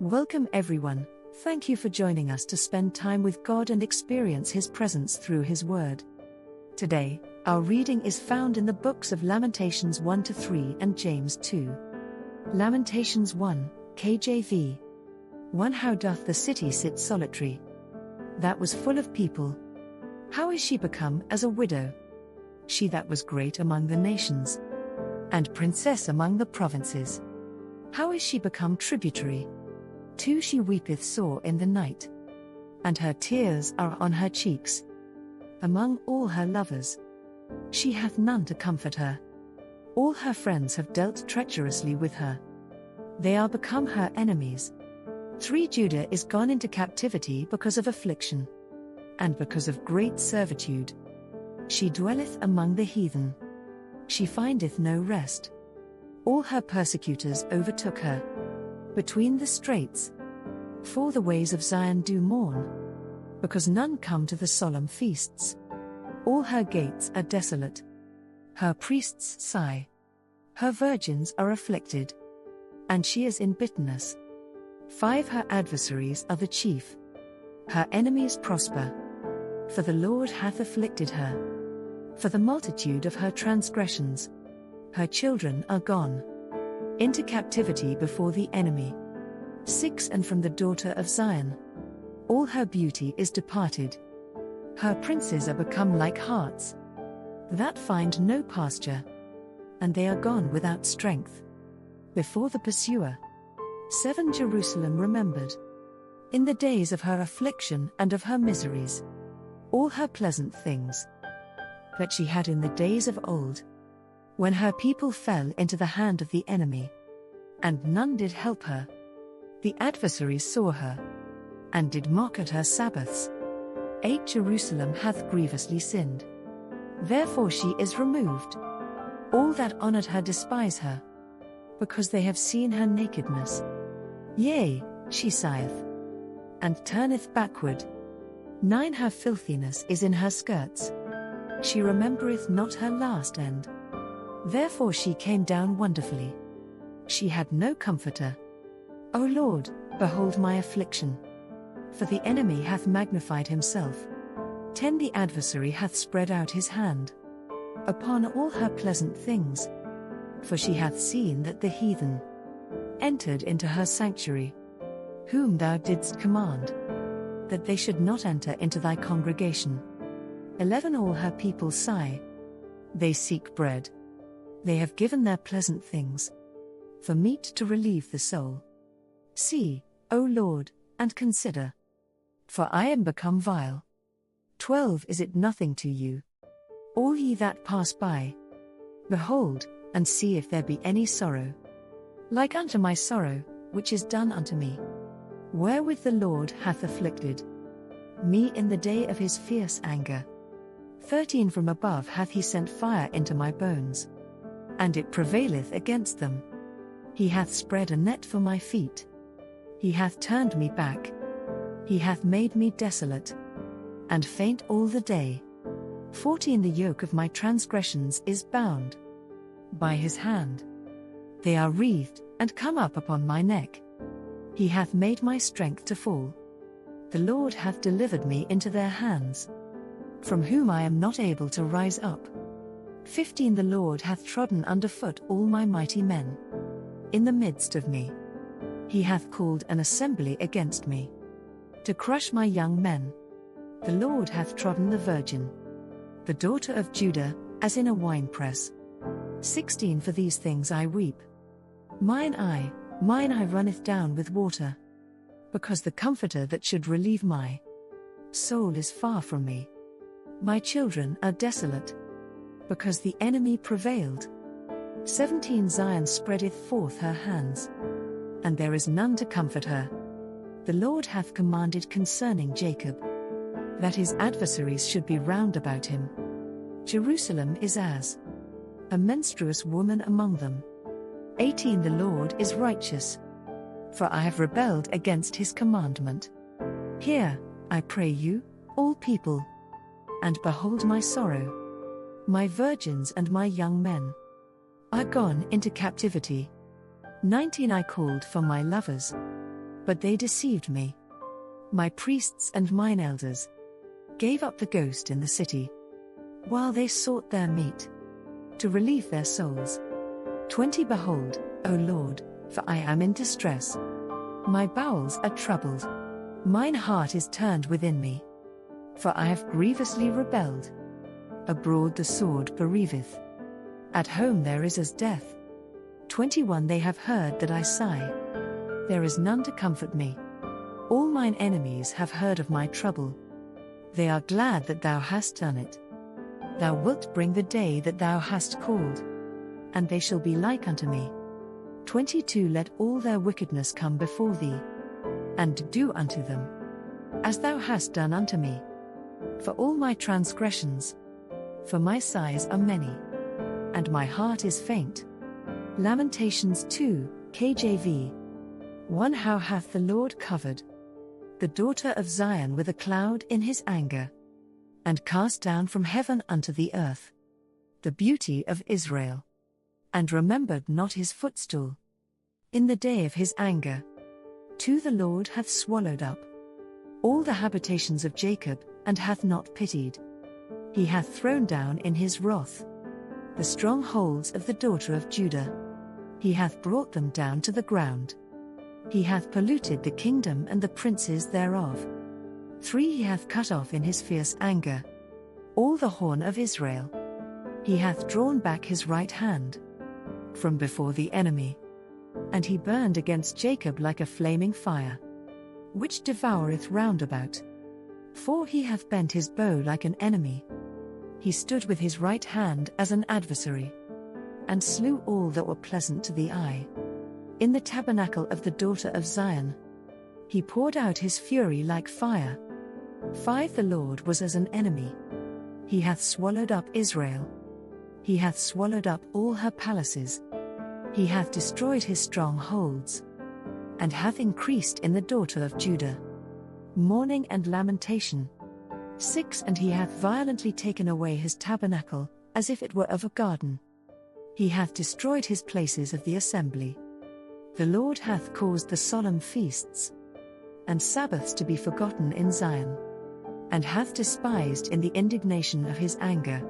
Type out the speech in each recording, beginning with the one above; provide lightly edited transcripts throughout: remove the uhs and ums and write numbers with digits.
Welcome everyone, thank you for joining us to spend time with God and experience His presence through His Word. Today, our reading is found in the books of Lamentations 1-3 and James 2. Lamentations 1, KJV. 1 How doth the city sit solitary? That was full of people. How is she become as a widow? She that was great among the nations, and princess among the provinces. How is she become tributary? 2 She weepeth sore in the night, and her tears are on her cheeks. Among all her lovers, she hath none to comfort her. All her friends have dealt treacherously with her. They are become her enemies. 3 Judah is gone into captivity because of affliction, and because of great servitude. She dwelleth among the heathen. She findeth no rest. All her persecutors overtook her between the straits. For the ways of Zion do mourn, because none come to the solemn feasts. All her gates are desolate. Her priests sigh. Her virgins are afflicted, and she is in bitterness. 5 Her adversaries are the chief. Her enemies prosper. For the Lord hath afflicted her. For the multitude of her transgressions, her children are gone into captivity before the enemy. 6 And from the daughter of Zion, all her beauty is departed. Her princes are become like harts that find no pasture, and they are gone without strength before the pursuer. 7 Jerusalem remembered, in the days of her affliction and of her miseries, all her pleasant things that she had in the days of old, when her people fell into the hand of the enemy, and none did help her. The adversaries saw her, and did mock at her Sabbaths. 8 Jerusalem hath grievously sinned, therefore she is removed. All that honored her despise her, because they have seen her nakedness. Yea, she sigheth, and turneth backward. 9 Her filthiness is in her skirts. She remembereth not her last end. Therefore she came down wonderfully. She had no comforter. O Lord, behold my affliction. For the enemy hath magnified himself. 10 The adversary hath spread out his hand upon all her pleasant things. For she hath seen that the heathen entered into her sanctuary, whom thou didst command, that they should not enter into thy congregation. 11 All her people sigh. They seek bread. They have given their pleasant things for meat to relieve the soul. See, O Lord, and consider, for I am become vile. 12 Is it nothing to you, all ye that pass by? Behold, and see if there be any sorrow, like unto my sorrow, which is done unto me, wherewith the Lord hath afflicted me in the day of his fierce anger. 13 From above hath he sent fire into my bones, and it prevaileth against them. He hath spread a net for my feet. He hath turned me back. He hath made me desolate, and faint all the day. 14 The yoke of my transgressions is bound by his hand. They are wreathed, and come up upon my neck. He hath made my strength to fall. The Lord hath delivered me into their hands, from whom I am not able to rise up. 15 The Lord hath trodden under foot all my mighty men. In the midst of me, he hath called an assembly against me, to crush my young men. The Lord hath trodden the virgin, the daughter of Judah, as in a winepress. 16 For these things I weep. Mine eye runneth down with water, because the comforter that should relieve my soul is far from me. My children are desolate, because the enemy prevailed. 17 Zion spreadeth forth her hands, and there is none to comfort her. The Lord hath commanded concerning Jacob, that his adversaries should be round about him. Jerusalem is as a menstruous woman among them. 18 The Lord is righteous, for I have rebelled against his commandment. Hear, I pray you, all people, and behold my sorrow. My virgins and my young men are gone into captivity. 19 I called for my lovers, But they deceived me. My priests and mine elders gave up the ghost in the city, while they sought their meat, to relieve their souls. 20 Behold, O Lord, for I am in distress. My bowels are troubled. Mine heart is turned within me. For I have grievously rebelled. Abroad the sword bereaveth. At home there is as death. 21 They have heard that I sigh. There is none to comfort me. All mine enemies have heard of my trouble. They are glad that thou hast done it. Thou wilt bring the day that thou hast called, and they shall be like unto me. 22 Let all their wickedness come before thee, and do unto them as thou hast done unto me. For all my transgressions, for my sighs are many, and my heart is faint. Lamentations 2, KJV. 1 How hath the Lord covered the daughter of Zion with a cloud in his anger, and cast down from heaven unto the earth the beauty of Israel, and remembered not his footstool. In the day of his anger, 2 The Lord hath swallowed up all the habitations of Jacob, and hath not pitied. He hath thrown down in his wrath the strongholds of the daughter of Judah. He hath brought them down to the ground. He hath polluted the kingdom and the princes thereof. 3 He hath cut off in his fierce anger all the horn of Israel. He hath drawn back his right hand from before the enemy, and he burned against Jacob like a flaming fire, which devoureth round about. 4 He hath bent his bow like an enemy. He stood with his right hand as an adversary, and slew all that were pleasant to the eye. In the tabernacle of the daughter of Zion, he poured out his fury like fire. 5 The Lord was as an enemy. He hath swallowed up Israel. He hath swallowed up all her palaces. He hath destroyed his strongholds, and hath increased in the daughter of Judah mourning and lamentation. 6 And he hath violently taken away his tabernacle, as if it were of a garden. He hath destroyed his places of the assembly. The Lord hath caused the solemn feasts and Sabbaths to be forgotten in Zion, and hath despised in the indignation of his anger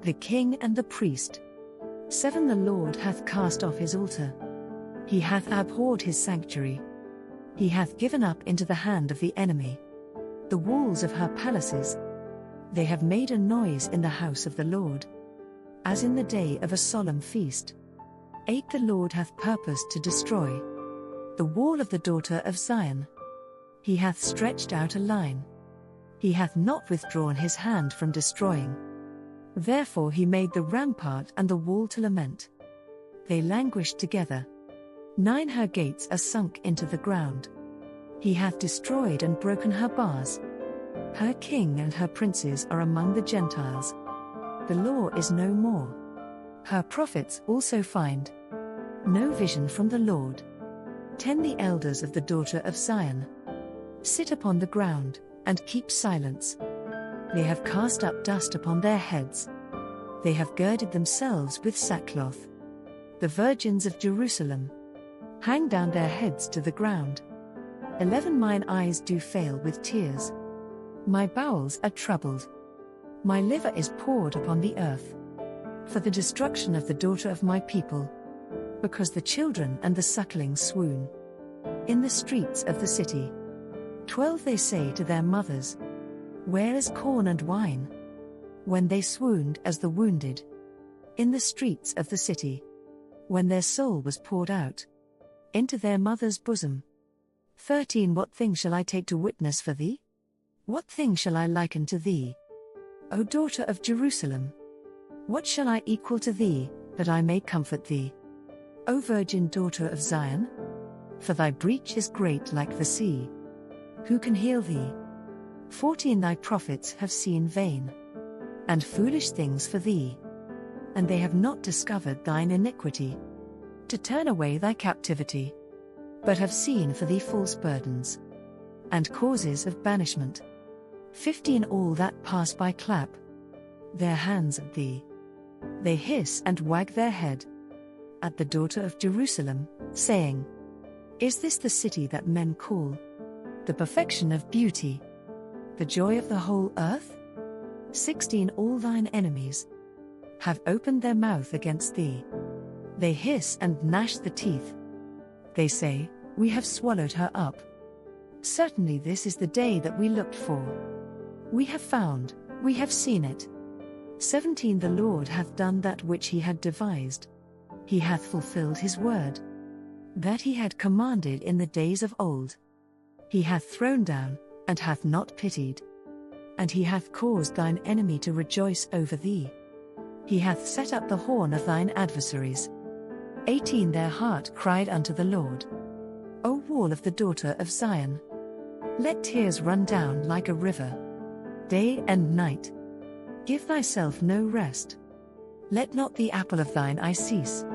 the king and the priest. 7 The Lord hath cast off his altar. He hath abhorred his sanctuary. He hath given up into the hand of the enemy the walls of her palaces. They have made a noise in the house of the Lord, as in the day of a solemn feast. 8 The Lord hath purposed to destroy the wall of the daughter of Zion. He hath stretched out a line. He hath not withdrawn his hand from destroying. Therefore he made the rampart and the wall to lament. They languished together. 9 Her gates are sunk into the ground. He hath destroyed and broken her bars. Her king and her princes are among the Gentiles. The law is no more. Her prophets also find no vision from the Lord. 10 The elders of the daughter of Zion sit upon the ground, and keep silence. They have cast up dust upon their heads. They have girded themselves with sackcloth. The virgins of Jerusalem hang down their heads to the ground. 11 Mine eyes do fail with tears. My bowels are troubled. My liver is poured upon the earth, for the destruction of the daughter of my people, because the children and the sucklings swoon in the streets of the city. 12 They say to their mothers, Where is corn and wine? When they swooned as the wounded in the streets of the city, when their soul was poured out into their mother's bosom. 13 What thing shall I take to witness for thee? What thing shall I liken to thee, O daughter of Jerusalem? What shall I equal to thee, that I may comfort thee, O virgin daughter of Zion? For thy breach is great like the sea. Who can heal thee? 14 Thy prophets have seen vain and foolish things for thee, and they have not discovered thine iniquity, to turn away thy captivity, but have seen for thee false burdens and causes of banishment. 15 All that pass by clap their hands at thee. They hiss and wag their head at the daughter of Jerusalem, saying, Is this the city that men call the perfection of beauty, the joy of the whole earth? 16 All thine enemies have opened their mouth against thee. They hiss and gnash the teeth. They say, we have swallowed her up. Certainly this is the day that we looked for. We have found, we have seen it. 17 The Lord hath done that which he had devised. He hath fulfilled his word, that he had commanded in the days of old. He hath thrown down, and hath not pitied. And he hath caused thine enemy to rejoice over thee. He hath set up the horn of thine adversaries. 18 Their heart cried unto the Lord, O wall of the daughter of Zion. Let tears run down like a river, day and night. Give thyself no rest. Let not the apple of thine eye cease.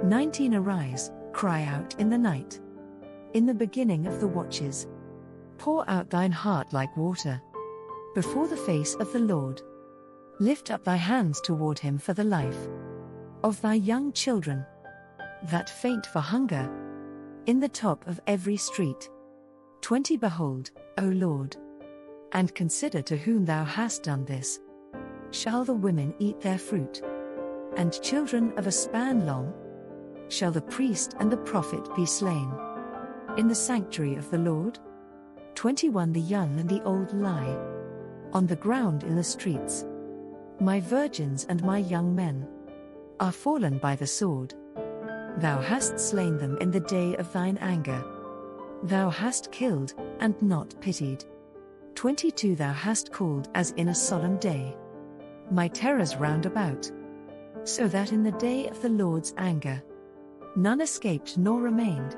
19 Arise, cry out in the night, in the beginning of the watches. Pour out thine heart like water before the face of the Lord. Lift up thy hands toward him for the life of thy young children, that faint for hunger, in the top of every street. 20 Behold, O Lord, and consider to whom thou hast done this. Shall the women eat their fruit, and children of a span long? Shall the priest and the prophet be slain in the sanctuary of the Lord? 21 The young and the old lie on the ground in the streets. My virgins and my young men are fallen by the sword. Thou hast slain them in the day of thine anger. Thou hast killed, and not pitied. 22 Thou hast called as in a solemn day my terrors round about, so that in the day of the Lord's anger none escaped nor remained.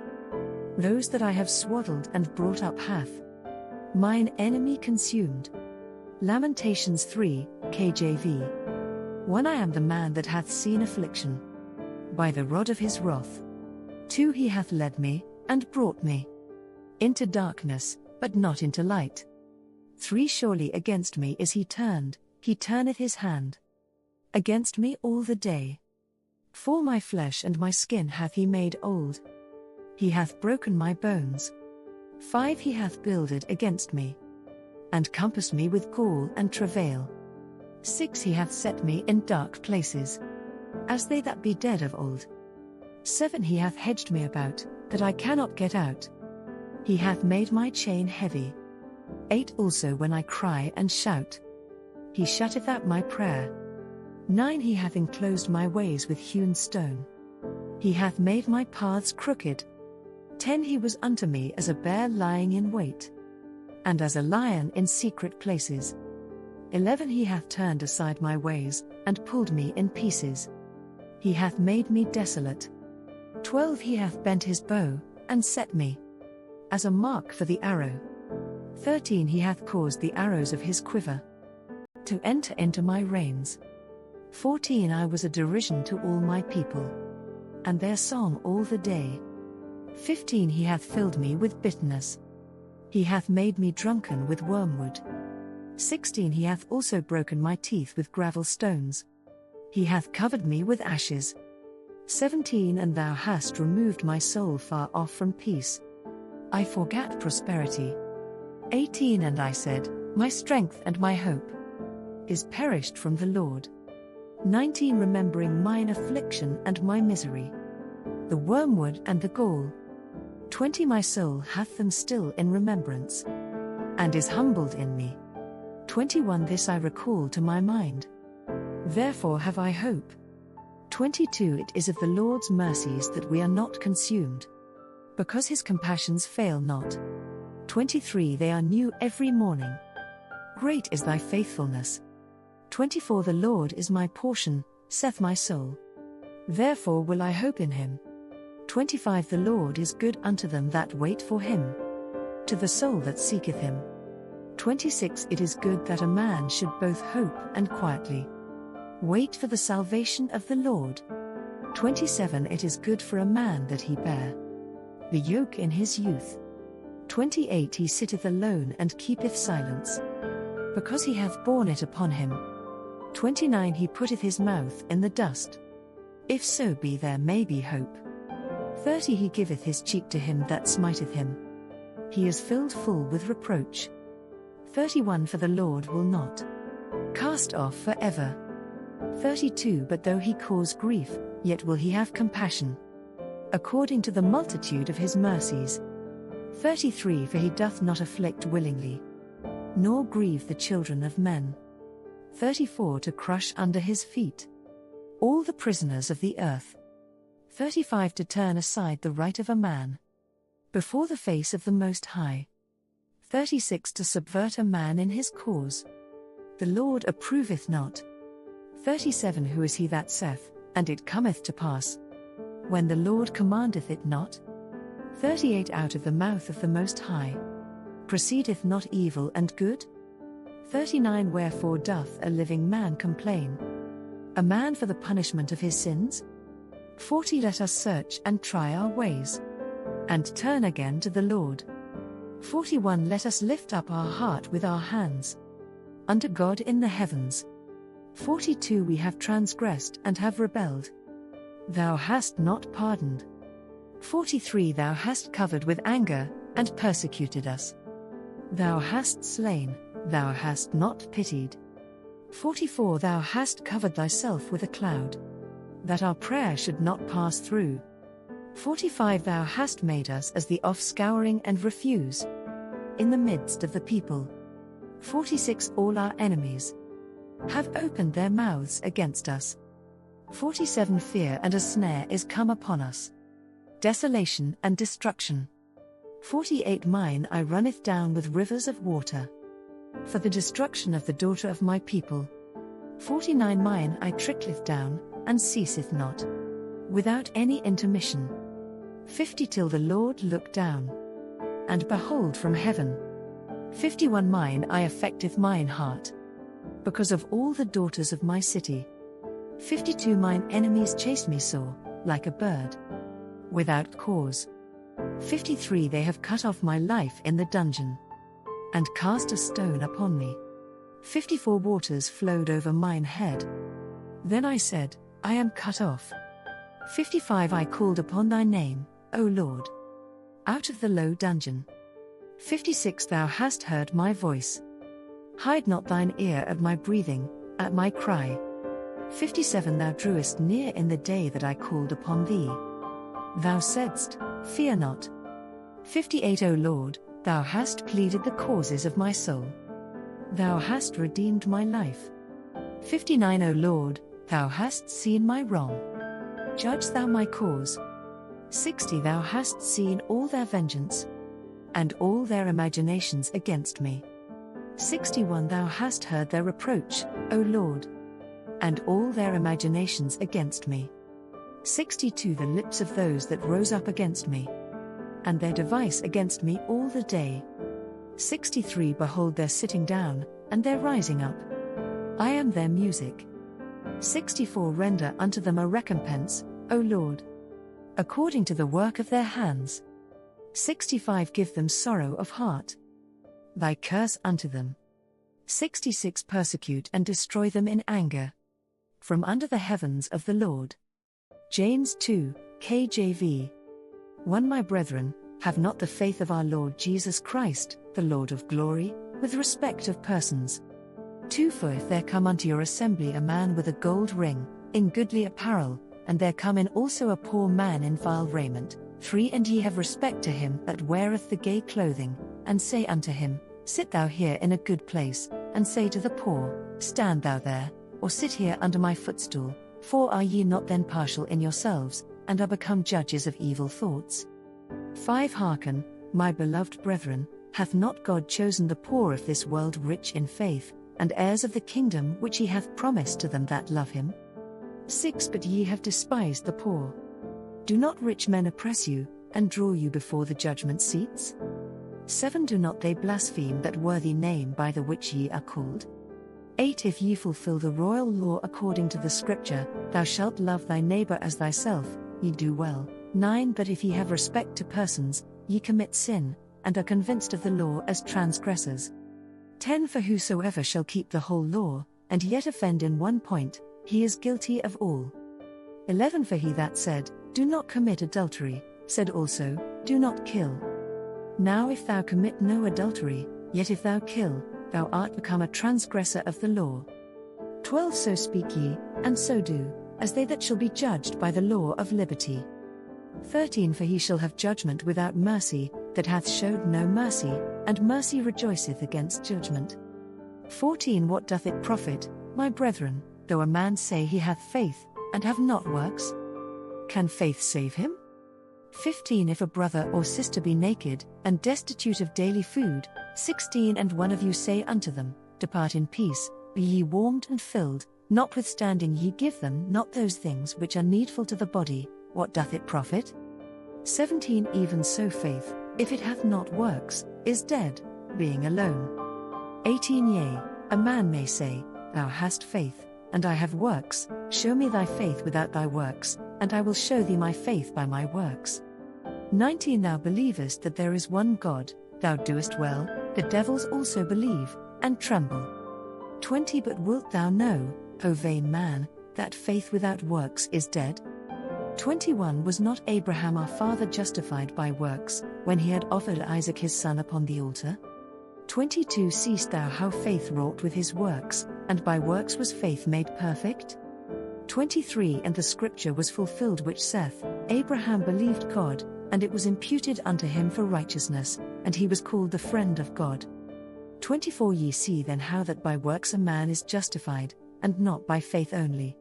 Those that I have swaddled and brought up hath mine enemy consumed. Lamentations 3, KJV. 1 I am the man that hath seen affliction by the rod of his wrath. 2 He hath led me, and brought me into darkness, but not into light. 3 Surely against me is he turneth his hand against me all the day. 4 My flesh and my skin hath he made old. He hath broken my bones. 5 He hath builded against me, and compassed me with gall and travail. 6 He hath set me in dark places, as they that be dead of old. 7 He hath hedged me about, that I cannot get out. He hath made my chain heavy. 8 Also when I cry and shout, he shutteth out my prayer. 9 He hath enclosed my ways with hewn stone. He hath made my paths crooked. 10 He was unto me as a bear lying in wait, and as a lion in secret places. 11 He hath turned aside my ways, and pulled me in pieces. He hath made me desolate. 12 He hath bent his bow, and set me as a mark for the arrow. 13 He hath caused the arrows of his quiver to enter into my reins. 14 I was a derision to all my people, and their song all the day. 15 He hath filled me with bitterness. He hath made me drunken with wormwood. 16 He hath also broken my teeth with gravel stones. He hath covered me with ashes. 17 And thou hast removed my soul far off from peace. I forgat prosperity. 18 And I said, my strength and my hope is perished from the Lord. 19 Remembering mine affliction and my misery, the wormwood and the gall. 20 My soul hath them still in remembrance, and is humbled in me. 21 This I recall to my mind, therefore have I hope. 22 It is of the Lord's mercies that we are not consumed, because his compassions fail not. 23 They are new every morning. Great is thy faithfulness. 24 The Lord is my portion, saith my soul. Therefore will I hope in him. 25 The Lord is good unto them that wait for him, to the soul that seeketh him. 26 It is good that a man should both hope and quietly wait for the salvation of the Lord. 27 It is good for a man that he bear the yoke in his youth. 28 He sitteth alone and keepeth silence, because he hath borne it upon him. 29 He putteth his mouth in the dust. If so be there may be hope. 30 He giveth his cheek to him that smiteth him. He is filled full with reproach. 31 For the Lord will not cast off forever. 32 But though he cause grief, yet will he have compassion, according to the multitude of his mercies. 33 For he doth not afflict willingly, nor grieve the children of men. 34 To crush under his feet all the prisoners of the earth. 35 To turn aside the right of a man before the face of the Most High. 36 To subvert a man in his cause. The Lord approveth not. 37 Who is he that saith, and it cometh to pass, when the Lord commandeth it not? 38 Out of the mouth of the Most High proceedeth not evil and good? 39 Wherefore doth a living man complain, a man for the punishment of his sins? 40 Let us search and try our ways, and turn again to the Lord. 41 Let us lift up our heart with our hands unto God in the heavens. 42 We have transgressed and have rebelled. Thou hast not pardoned. 43 Thou hast covered with anger, and persecuted us. Thou hast slain, thou hast not pitied. 44 Thou hast covered thyself with a cloud, that our prayer should not pass through. 45 Thou hast made us as the offscouring and refuse in the midst of the people. 46 All our enemies have opened their mouths against us. 47 Fear and a snare is come upon us, desolation and destruction. 48 Mine eye runneth down with rivers of water, for the destruction of the daughter of my people. 49 Mine eye trickleth down, and ceaseth not, without any intermission. 50 Till the Lord look down, and behold from heaven. 51 Mine eye affecteth mine heart, because of all the daughters of my city. 52 Mine enemies chase me sore, like a bird, without cause. 53 They have cut off my life in the dungeon, and cast a stone upon me. 54 Waters flowed over mine head. Then I said, I am cut off. 55 I called upon thy name, O Lord, out of the low dungeon. 56 Thou hast heard my voice. Hide not thine ear at my breathing, at my cry. 57 Thou drewest near in the day that I called upon thee. Thou saidst, Fear not. 58 O Lord, thou hast pleaded the causes of my soul. Thou hast redeemed my life. 59 O Lord, thou hast seen my wrong. Judge thou my cause. 60 Thou hast seen all their vengeance, and all their imaginations against me. 61 Thou hast heard their reproach, O Lord, and all their imaginations against me. 62 The lips of those that rose up against me, and their device against me all the day. 63 Behold their sitting down, and their rising up. I am their music. 64 Render unto them a recompense, O Lord, according to the work of their hands. 65 Give them sorrow of heart, thy curse unto them. 66 Persecute and destroy them in anger, from under the heavens of the Lord. James 2, KJV. 1 My brethren, have not the faith of our Lord Jesus Christ, the Lord of glory, with respect of persons. 2 For if there come unto your assembly a man with a gold ring, in goodly apparel, and there come in also a poor man in vile raiment. 3 And ye have respect to him that weareth the gay clothing, and say unto him, Sit thou here in a good place, and say to the poor, Stand thou there, or sit here under my footstool, for are ye not then partial in yourselves, and are become judges of evil thoughts? 5 Hearken, my beloved brethren, hath not God chosen the poor of this world rich in faith, and heirs of the kingdom which he hath promised to them that love him? 6 But ye have despised the poor. Do not rich men oppress you, and draw you before the judgment seats? 7 Do not they blaspheme that worthy name by the which ye are called? 8 If ye fulfill the royal law according to the scripture, Thou shalt love thy neighbor as thyself, ye do well. 9 But if ye have respect to persons, ye commit sin, and are convinced of the law as transgressors. 10 For whosoever shall keep the whole law, and yet offend in one point, he is guilty of all. 11 For he that said, Do not commit adultery, said also, Do not kill. Now if thou commit no adultery, yet if thou kill, thou art become a transgressor of the law. 12 So speak ye, and so do, as they that shall be judged by the law of liberty. 13 For he shall have judgment without mercy, that hath showed no mercy, and mercy rejoiceth against judgment. 14 What doth it profit, my brethren, though a man say he hath faith, and have not works? Can faith save him? 15 If a brother or sister be naked, and destitute of daily food, 16 And one of you say unto them, Depart in peace, be ye warmed and filled, notwithstanding ye give them not those things which are needful to the body, what doth it profit? 17 Even so faith, if it hath not works, is dead, being alone. 18 Yea, a man may say, Thou hast faith, and I have works, show me thy faith without thy works, and I will show thee my faith by my works. 19 Thou believest that there is one God, thou doest well, the devils also believe, and tremble. 20 But wilt thou know, O vain man, that faith without works is dead? 21 Was not Abraham our father justified by works, when he had offered Isaac his son upon the altar? 22 Seest thou how faith wrought with his works, and by works was faith made perfect? 23 And the scripture was fulfilled which saith, Abraham believed God, and it was imputed unto him for righteousness, and he was called the friend of God. 24 Ye see then how that by works a man is justified, and not by faith only.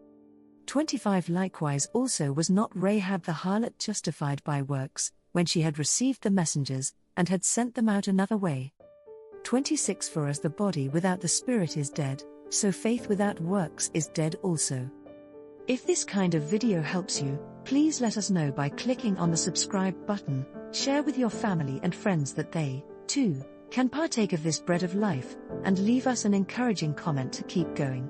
25 Likewise also was not Rahab the harlot justified by works, when she had received the messengers, and had sent them out another way. 26 For as the body without the spirit is dead, so faith without works is dead also. If this kind of video helps you, please let us know by clicking on the subscribe button, share with your family and friends that they, too, can partake of this bread of life, and leave us an encouraging comment to keep going.